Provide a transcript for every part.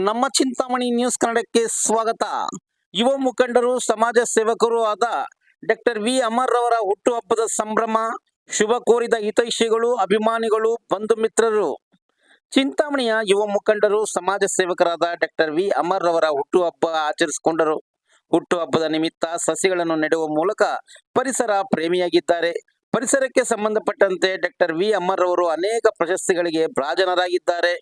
ನಮ್ಮ ಚಿಂತಾಮಣಿ ನ್ಯೂಸ್ ಕನ್ನಡಕ್ಕೆ ಸ್ವಾಗತ. ಯುವ ಮುಖಂಡರು ಸಮಾಜ ಸೇವಕರು ಆದ ಡಾಕ್ಟರ್ ವಿ ಅಮರ್ ಅವರ ಹುಟ್ಟುಹಬ್ಬದ ಸಂಭ್ರಮ ಶುಭ ಕೋರಿದ ಹಿತೈಷಿಗಳು, ಅಭಿಮಾನಿಗಳು, ಬಂಧು ಮಿತ್ರರು. ಚಿಂತಾಮಣಿಯ ಯುವ ಮುಖಂಡರು ಸಮಾಜ ಸೇವಕರಾದ ಡಾಕ್ಟರ್ ವಿ ಅಮರ್ ಅವರ ಹುಟ್ಟುಹಬ್ಬ ಆಚರಿಸಿಕೊಂಡರು. ಹುಟ್ಟುಹಬ್ಬದ ನಿಮಿತ್ತ ಸಸಿಗಳನ್ನು ನೆಡುವ ಮೂಲಕ ಪರಿಸರ ಪ್ರೇಮಿಯಾಗಿದ್ದಾರೆ. ಪರಿಸರಕ್ಕೆ ಸಂಬಂಧಪಟ್ಟಂತೆ ಡಾಕ್ಟರ್ ವಿ ಅಮರ್ ಅವರು ಅನೇಕ ಪ್ರಶಸ್ತಿಗಳಿಗೆ ಭಾಜನರಾಗಿದ್ದಾರೆ.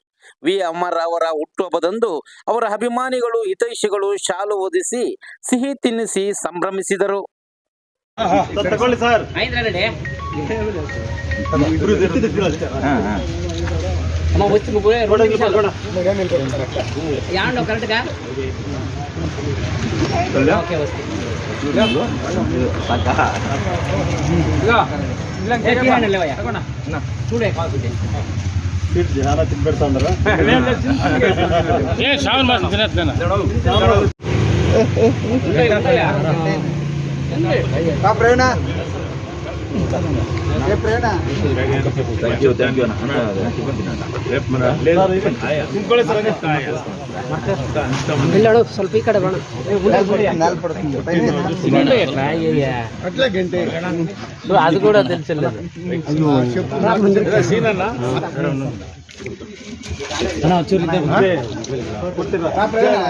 ವಿ ಅಮರ್ ಅವರ ಹುಟ್ಟುಹಬ್ಬದಂದು ಅವರ ಅಭಿಮಾನಿಗಳು, ಹಿತೈಷಿಗಳು ಶಾಲು ಹೊದಿಸಿ ಸಿಹಿ ತಿನ್ನಿಸಿ ಸಂಭ್ರಮಿಸಿದರು. ಸ್ವಲ್ಪ ಈ ಕಡೆ ಬಣ ಅದು ಕೂಡ ತಿಳಿಸಿಲ್ಲ.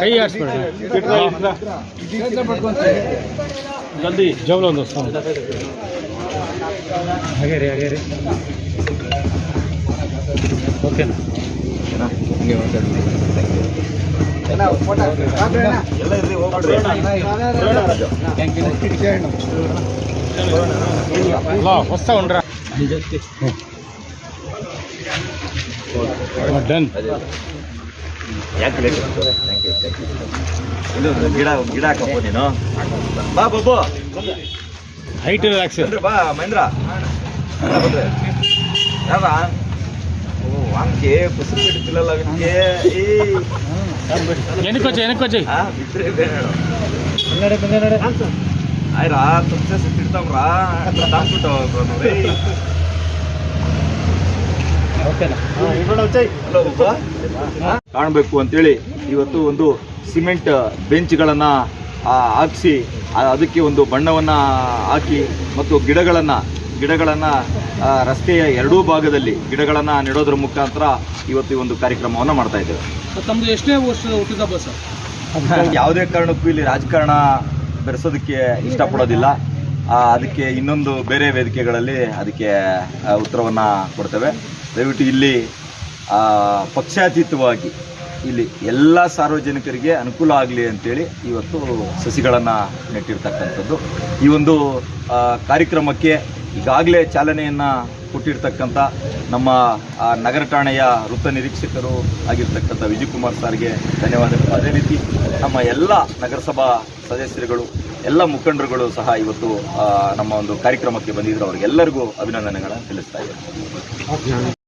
ಕೈ ಜಲ್ದಿ ಜವಲ ಒಂದು ಹಾಗೆ ರೀ ಓಕೆನಾ? ಹೊಸ ಉಂಡ್ರ ಡನ್. ಗಿಡ ಹಾಕಪ್ಪ ನೀನು. ಬಾ ಬಾಬು, ಹೈಟ್ ಬಾ ಮಹೇಂದ್ರ. ಯಾವ ಹಂಗೆ ಬಸ್ ಬಿಡ್ತಿಲ್ಲಲ್ಲ ಅವನಿಗೆ. ಏನಕ್ಕೋಚಿ ಆಯ್ರಾ ತುಮ್ಸೆ ಸಿಟ್ಟಿಡ್ತಾವ್ರಾ ಕಾಣಬೇಕು ಅಂತೇಳಿ ಇವತ್ತು ಒಂದು ಸಿಮೆಂಟ್ ಬೆಂಚ್ಗಳನ್ನ ಹಾಕಿಸಿ ಅದಕ್ಕೆ ಒಂದು ಬಣ್ಣವನ್ನ ಹಾಕಿ ಮತ್ತು ಗಿಡಗಳನ್ನ ರಸ್ತೆಯ ಎರಡೂ ಭಾಗದಲ್ಲಿ ಗಿಡಗಳನ್ನ ನೆಡೋದ್ರ ಮುಖಾಂತರ ಇವತ್ತು ಈ ಒಂದು ಕಾರ್ಯಕ್ರಮವನ್ನು ಮಾಡ್ತಾ ಇದ್ದೇವೆ. ತಮ್ಮದು ಎಷ್ಟನೇ ವರ್ಷದ ಹುಟ್ಟಿದಬ್ಬ ಸರ್? ಯಾವುದೇ ಕಾರಣಕ್ಕೂ ಇಲ್ಲಿ ರಾಜಕಾರಣ ಬೆರೆಸೋದಕ್ಕೆ ಇಷ್ಟಪಡೋದಿಲ್ಲ. ಅದಕ್ಕೆ ಇನ್ನೊಂದು ಬೇರೆ ವೇದಿಕೆಗಳಲ್ಲಿ ಅದಕ್ಕೆ ಉತ್ತರವನ್ನು ಕೊಡ್ತೇವೆ. ದಯವಿಟ್ಟು ಇಲ್ಲಿ ಪಕ್ಷಾತೀತವಾಗಿ ಇಲ್ಲಿ ಎಲ್ಲ ಸಾರ್ವಜನಿಕರಿಗೆ ಅನುಕೂಲ ಆಗಲಿ ಅಂತೇಳಿ ಇವತ್ತು ಸಸಿಗಳನ್ನು ನೆಟ್ಟಿರ್ತಕ್ಕಂಥದ್ದು. ಈ ಒಂದು ಕಾರ್ಯಕ್ರಮಕ್ಕೆ ಈಗಾಗಲೇ ಚಾಲನೆಯನ್ನು ಕೊಟ್ಟಿರ್ತಕ್ಕಂಥ ನಮ್ಮ ನಗರ ಠಾಣೆಯ ವೃತ್ತ ನಿರೀಕ್ಷಕರು ಆಗಿರ್ತಕ್ಕಂಥ ವಿಜಯಕುಮಾರ್ ಸರ್ಗೆ ಧನ್ಯವಾದಗಳು. ಅದೇ ರೀತಿ ನಮ್ಮ ಎಲ್ಲ ನಗರಸಭಾ ಸದಸ್ಯರುಗಳು, ಎಲ್ಲ ಮುಖಂಡರುಗಳು ಸಹ ಇವತ್ತು ನಮ್ಮ ಒಂದು ಕಾರ್ಯಕ್ರಮಕ್ಕೆ ಬಂದಿದ್ದರು. ಅವರಿಗೆಲ್ಲರಿಗೂ ಅಭಿನಂದನೆಗಳನ್ನು ತಿಳಿಸ್ತಾ ಇದ್ದಾರೆ.